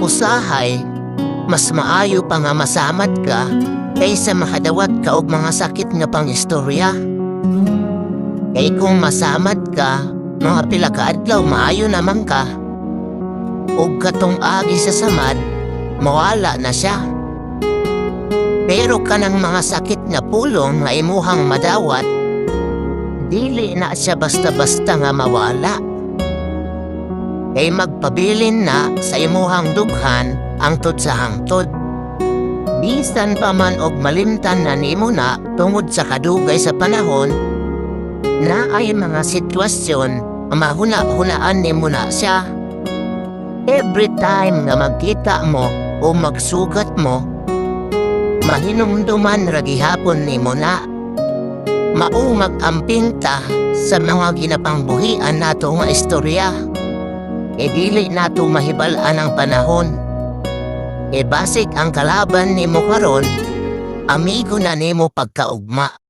Usahay, mas maayo pa nga masamad ka kaysa makadawat ka og mga sakit nga pangistorya. Kay kung masamad ka, mga pila ka adlaw maayo naman ka. Ug katong agi sa samad, mawala na siya. Pero kanang mga sakit nga pulong nga imuhang madawat, dili na siya basta-basta nga mawala. Kay magpabilin na sa imuhang dughan angtod sa hangtod. Bisan pa man og malimtan na nimo na tungod sa kadugay sa panahon, na ay mga sitwasyon nga mahuna-hunaan nimo na siya. Every time nga magkita mo o magsugat mo, mahinumduman ra gihapon nimo na. Mao mag-amping ta sa mga ginapangbuhian nato nga istorya. E dili nato mahibal-an ang panahon. E basig ang kalaban nimo karon, amigo na nimo pagkaugma.